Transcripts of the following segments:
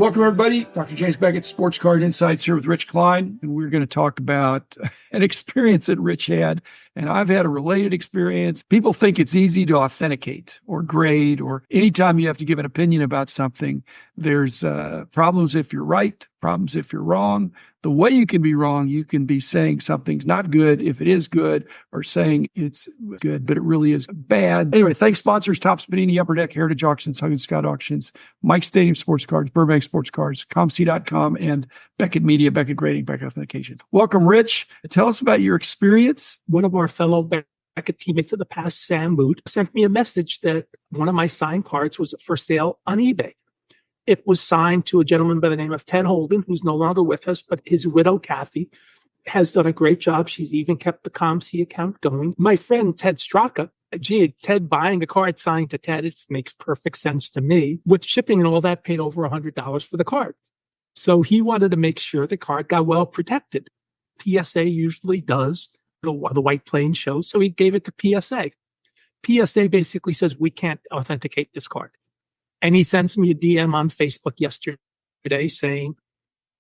Welcome, everybody. Dr. James Beckett, Sports Card Insights here with Rich Klein, and we're going to talk about an experience that Rich had, and I've had a related experience. People think it's easy to authenticate or grade, or anytime you have to give an opinion about something, there's problems if you're right, problems if you're wrong. The way you can be wrong, you can be saying something's not good if it is good, or saying it's good, but it really is bad. Anyway, thanks sponsors, Topps Panini, Upper Deck, Heritage Auctions, Huggins Scott Auctions, Mike Stadium Sports Cards, Burbank Sports Cards, ComC.com, and Beckett Media, Beckett Grading, Beckett Authentication. Welcome, Rich. Tell us about your experience. One of our fellow Beckett teammates of the past, Sam Moot, sent me a message that one of my signed cards was for sale on eBay. It was signed to a gentleman by the name of Ted Holden, who's no longer with us, but his widow, Kathy, has done a great job. She's even kept the ComC account going. My friend, Ted Straka, Ted buying a card signed to Ted, it makes perfect sense to me. With shipping and all that, paid over $100 for the card. So he wanted to make sure the card got well protected. PSA usually does the white plane show, so he gave it to PSA. PSA basically says, we can't authenticate this card. And he sends me a DM on Facebook yesterday saying,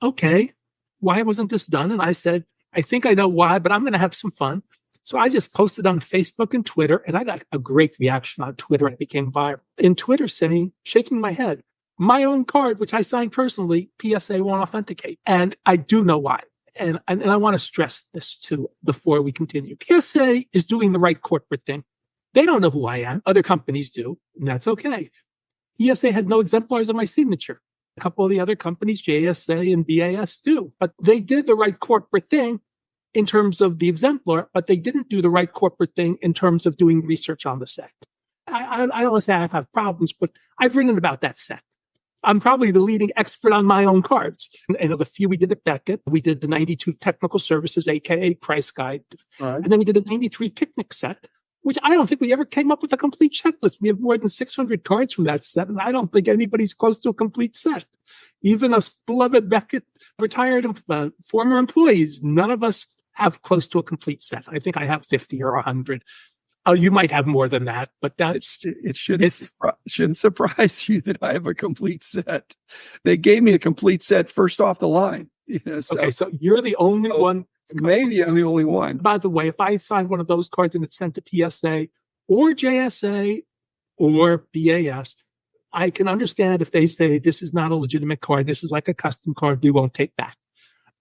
okay, why wasn't this done? And I said, I think I know why, but I'm going to have some fun. So I just posted on Facebook and Twitter, and I got a great reaction on Twitter, and it became viral. In Twitter saying, shaking my head, my own card, which I signed personally, PSA won't authenticate. And I do know why. And I want to stress this too before we continue. PSA is doing the right corporate thing. They don't know who I am. Other companies do, and that's okay. PSA had no exemplars of my signature. A couple of the other companies, JSA and BAS, do. But they did the right corporate thing in terms of the exemplar, but they didn't do the right corporate thing in terms of doing research on the set. I don't say I have problems, but I've written about that set. I'm probably the leading expert on my own cards. And of the few we did at Beckett, we did the 92 Technical Services, AKA Price Guide. Right. And then we did a 93 Picnic set, which I don't think we ever came up with a complete checklist. We have more than 600 cards from that set, and I don't think anybody's close to a complete set. Even us beloved Beckett retired former employees, none of us have close to a complete set. I think I have 50 or 100. You might have more than that, but it shouldn't surprise you that I have a complete set. They gave me a complete set first off the line. Okay, so you're the only one. Maybe I'm the only one. By the way, if I sign one of those cards and it's sent to PSA or JSA or BAS, I can understand if they say this is not a legitimate card, this is like a custom card, we won't take that.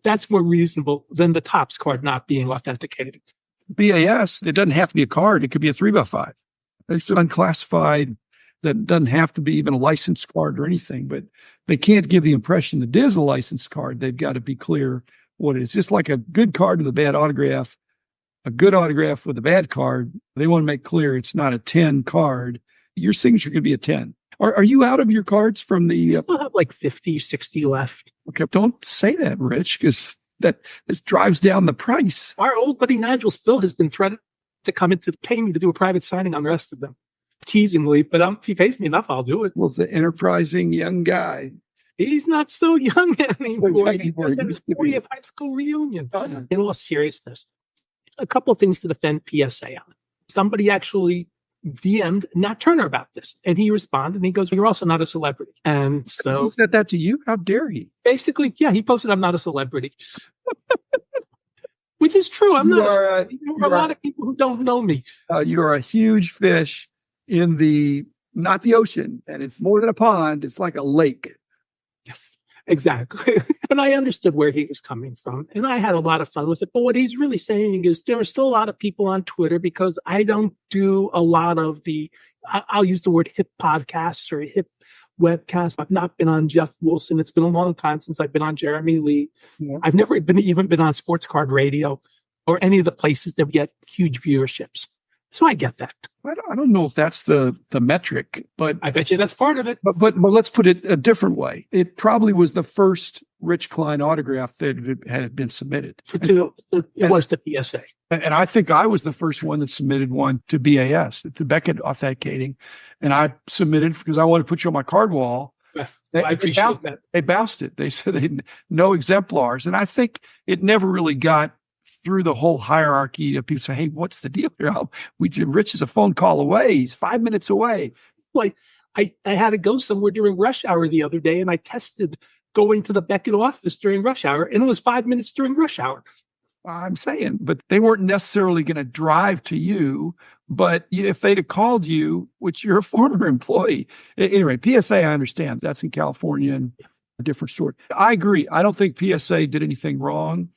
That's more reasonable than the Topps card not being authenticated. BAS, it doesn't have to be a card. It could be a 3x5. It's unclassified. That doesn't have to be even a licensed card or anything, but they can't give the impression that it is a licensed card. They've got to be clear what it is. Just like a good card with a bad autograph, a good autograph with a bad card, they want to make clear it's not a 10 card. Your signature could be a 10. Are you out of your cards from the... You still have like 50, 60 left. Okay, don't say that, Rich, because this drives down the price. Our old buddy Nigel Spill has been threatened to come in to pay me to do a private signing on the rest of them. Teasingly, but if he pays me enough, I'll do it. Well, it's an enterprising young guy. He's not so young anymore. He just had his 40th high school reunion. In all seriousness, a couple of things to defend PSA on. Somebody actually DM'd Nat Turner about this, and he responded, and he goes, "You're also not a celebrity." And so... Who said that to you? How dare he? Basically, yeah, he posted, "I'm not a celebrity." Which is true. I'm not. There are a lot of people who don't know me. You're a huge fish in not the ocean, and it's more than a pond. It's like a lake. Yes, exactly. But I understood where he was coming from, and I had a lot of fun with it. But what he's really saying is there are still a lot of people on Twitter, because I don't do a lot of I'll use the word hip podcasts or hip webcasts. I've not been on Jeff Wilson. It's been a long time since I've been on Jeremy Lee. Yeah. I've never even been on Sports Card Radio or any of the places that get huge viewerships. So I get that. I don't know if that's the metric, but I bet you that's part of it. But let's put it a different way. It probably was the first Rich Klein autograph that had been submitted. It was to PSA. And I think I was the first one that submitted one to BAS, to Beckett Authenticating. And I submitted because I wanted to put you on my card wall. I appreciate that. They bounced it. They said no exemplars. And I think it never really got through the whole hierarchy of people say, "Hey, what's the deal here? Rich is a phone call away. He's 5 minutes away." Like, I had to go somewhere during rush hour the other day, and I tested going to the Beckett office during rush hour, and it was 5 minutes during rush hour. I'm saying, but they weren't necessarily going to drive to you. But if they'd have called you, which you're a former employee, anyway, PSA, I understand that's in California and a different story. I agree. I don't think PSA did anything wrong.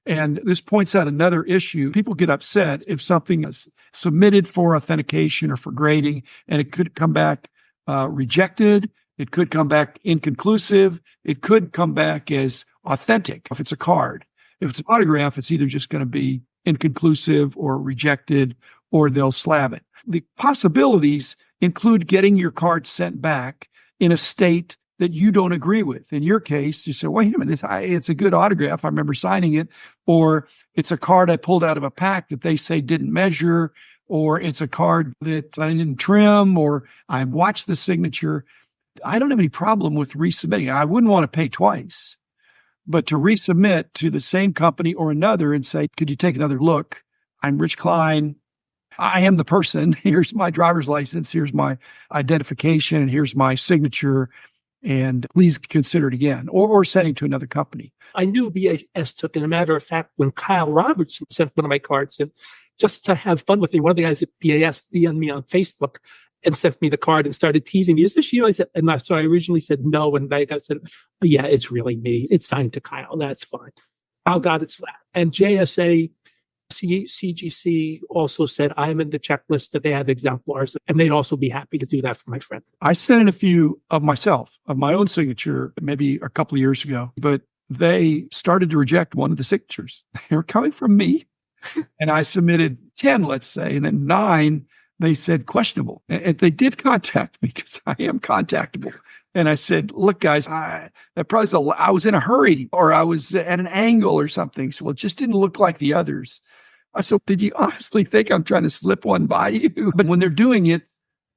And this points out another issue. People get upset if something is submitted for authentication or for grading, and it could come back rejected. It could come back inconclusive. It could come back as authentic if it's a card. If it's an autograph, it's either just going to be inconclusive or rejected, or they'll slab it. The possibilities include getting your card sent back in a state that you don't agree with. In your case, you say, wait a minute, it's a good autograph. I remember signing it. Or it's a card I pulled out of a pack that they say didn't measure, or it's a card that I didn't trim, or I watched the signature. I don't have any problem with resubmitting. I wouldn't want to pay twice. But to resubmit to the same company or another and say, could you take another look? I'm Rich Klein. I am the person. Here's my driver's license. Here's my identification. And here's my signature. And please consider it again, or sending to another company. I knew BAS took, and a matter of fact, when Kyle Robertson sent one of my cards in, just to have fun with me, one of the guys at BAS DM'd me on Facebook and sent me the card and started teasing me. Is this you? I said, so I originally said no. And I said, oh, yeah, it's really me. It's signed to Kyle. That's fine. Kyle got it slapped. And JSA, CGC also said, I'm in the checklist that they have exemplars, and they'd also be happy to do that for my friend. I sent in a few of myself, of my own signature, maybe a couple of years ago, but they started to reject one of the signatures. They were coming from me. And I submitted 10, let's say, and then 9, they said questionable. And they did contact me because I am contactable. And I said, look, guys, I was in a hurry, or I was at an angle or something. So it just didn't look like the others. I said, did you honestly think I'm trying to slip one by you? But when they're doing it,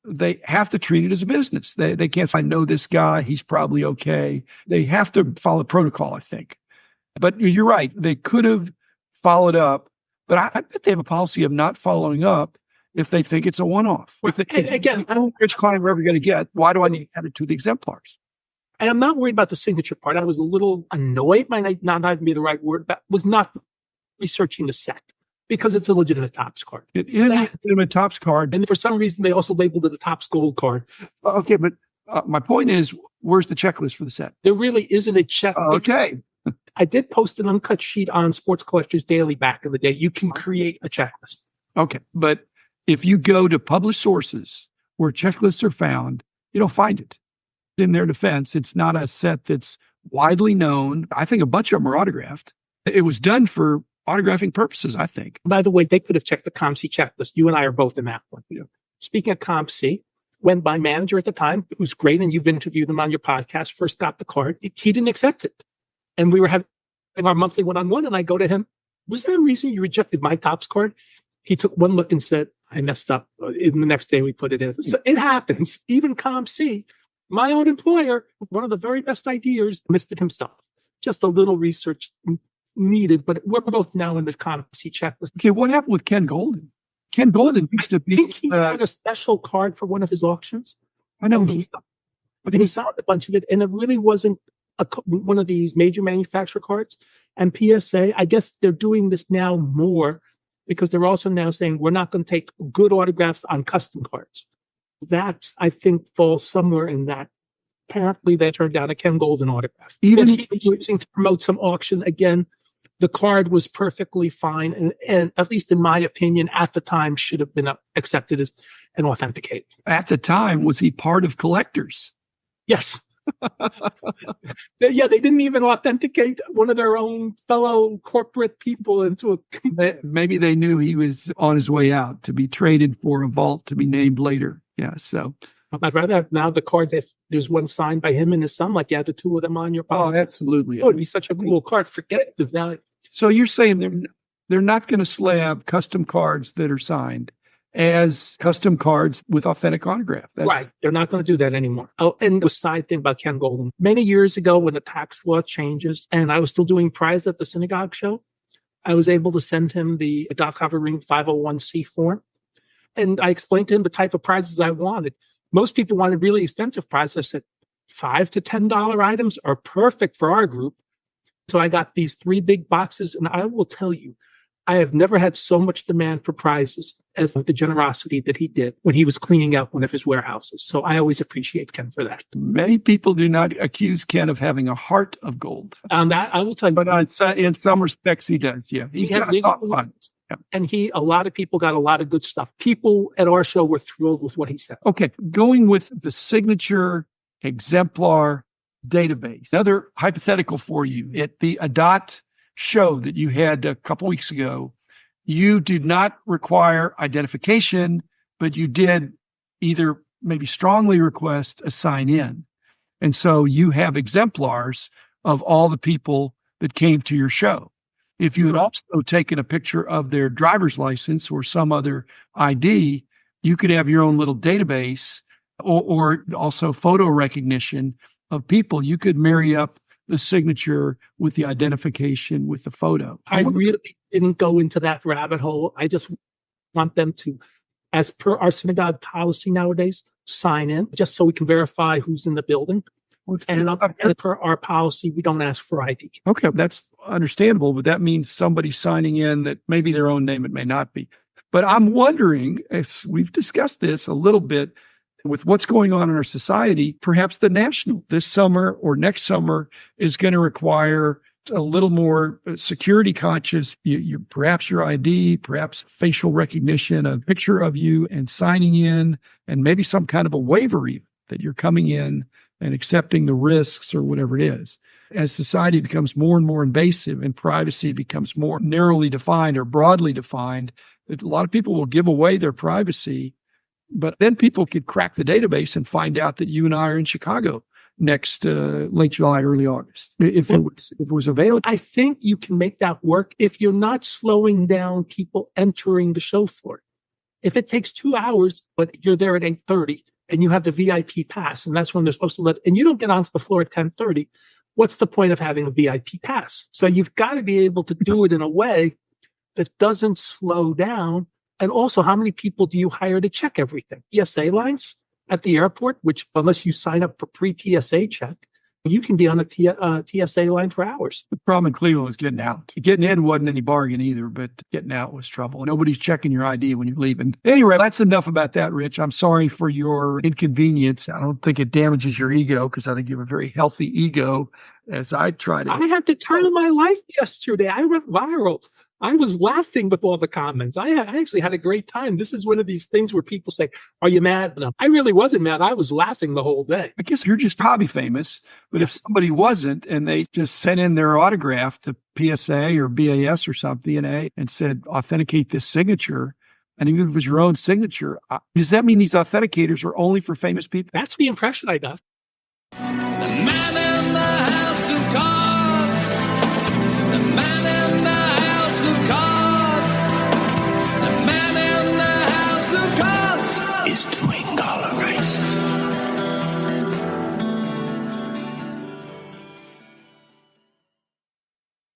they have to treat it as a business. They can't say, I know this guy, he's probably okay. They have to follow protocol, I think. But you're right. They could have followed up, but I bet they have a policy of not following up if they think it's a one-off. Again, I don't know which client we're ever going to get. Why do I need to add it to the exemplars? And I'm not worried about the signature part. I was a little annoyed, might not even be the right word, but was not researching the set because it's a legitimate Topps card. It is a legitimate Topps card. And for some reason, they also labeled it a Topps Gold card. Okay, but my point is, where's the checklist for the set? There really isn't a check. Okay. I did post an uncut sheet on Sports Collectors Daily back in the day. You can create a checklist. Okay, but if you go to published sources where checklists are found, you don't find it. In their defense, it's not a set that's widely known. I think a bunch of them are autographed. It was done for autographing purposes, I think. By the way, they could have checked the ComC checklist. You and I are both in that one. Yeah. Speaking of ComC, when my manager at the time, who's great, and you've interviewed him on your podcast, first got the card, he didn't accept it. And we were having our monthly one-on-one, and I go to him, was there a reason you rejected my Topps card? He took one look and said, I messed up. In the next day, we put it in. So it happens. Even ComC, my own employer, one of the very best ideas, missed it himself. Just a little research needed, but we're both now in the ComC checklist. Okay, what happened with Ken Golden? Ken Golden used to be... I think he had a special card for one of his auctions. I know. But he signed a bunch of it, and it really wasn't one of these major manufacturer cards. And PSA, I guess they're doing this now more because they're also now saying we're not going to take good autographs on custom cards. That, I think, falls somewhere in that. Apparently, they turned down a Ken Golden autograph. Even he was using to promote some auction. Again, the card was perfectly fine, and at least in my opinion, at the time, should have been accepted as an authenticated. At the time, was he part of collectors? Yes. Yeah, they didn't even authenticate one of their own fellow corporate people into a... Maybe they knew he was on his way out to be traded for a vault to be named later. Yeah, so... I'd rather have now the card, if there's one signed by him and his son, like you had the two of them on your pocket. Oh, absolutely. It would be such a cool card. Forget the value. So you're saying they're not going to slab custom cards that are signed as custom cards with authentic autograph. Right. They're not going to do that anymore. Oh, and the side thing about Ken Golden. Many years ago when the tax law changes and I was still doing prize at the synagogue show, I was able to send him the Dot Ring 501c form. And I explained to him the type of prizes I wanted. Most people wanted really expensive prizes. I said, $5 to $10 items are perfect for our group. So I got these 3 big boxes, and I will tell you, I have never had so much demand for prizes as the generosity that he did when he was cleaning out one of his warehouses. So I always appreciate Ken for that. Many people do not accuse Ken of having a heart of gold. That I will tell you. But in some respects, he does. Yeah. He's got a thought fun. Yeah. And a lot of people got a lot of good stuff. People at our show were thrilled with what he said. Okay. Going with the Signature Exemplar database. Another hypothetical for you. At the ADOT show that you had a couple weeks ago, you did not require identification, but you did either maybe strongly request a sign in. And so you have exemplars of all the people that came to your show. If you had also taken a picture of their driver's license or some other ID, you could have your own little database or also photo recognition of people. You could marry up the signature with the identification with the photo. I really didn't go into that rabbit hole. I just want them to, as per our synagogue policy nowadays, sign in just so we can verify who's in the building. And per our policy, we don't ask for ID. Okay, that's understandable, but that means somebody's signing in that may be their own name, it may not be. But I'm wondering, as we've discussed this a little bit, with what's going on in our society, perhaps the national this summer or next summer is going to require a little more security conscious. Perhaps your ID, perhaps facial recognition, a picture of you and signing in, and maybe some kind of a waiver even, that you're coming in and accepting the risks or whatever it is. As society becomes more and more invasive and privacy becomes more narrowly defined or broadly defined, a lot of people will give away their privacy. But then people could crack the database and find out that you and I are in Chicago next late July, early August, if it was available. I think you can make that work if you're not slowing down people entering the show floor. If it takes 2 hours, but you're there at 8:30 and you have the VIP pass, and that's when they're supposed to and you don't get onto the floor at 10:30, what's the point of having a VIP pass? So you've got to be able to do it in a way that doesn't slow down. And also, how many people do you hire to check everything? TSA lines at the airport, which unless you sign up for pre-TSA check, you can be on a TSA line for hours. The problem in Cleveland was getting out. Getting in wasn't any bargain either, but getting out was trouble. Nobody's checking your ID when you're leaving. Anyway, that's enough about that, Rich. I'm sorry for your inconvenience. I don't think it damages your ego because I think you have a very healthy ego as I try to. I had the time of my life yesterday. I went viral. I was laughing with all the comments. I actually had a great time. This is one of these things where people say, are you mad? No, I really wasn't mad. I was laughing the whole day. I guess you're just hobby famous. But if somebody wasn't and they just sent in their autograph to PSA or BAS or something and said, authenticate this signature, and even if it was your own signature, does that mean these authenticators are only for famous people? That's the impression I got. The man in the house who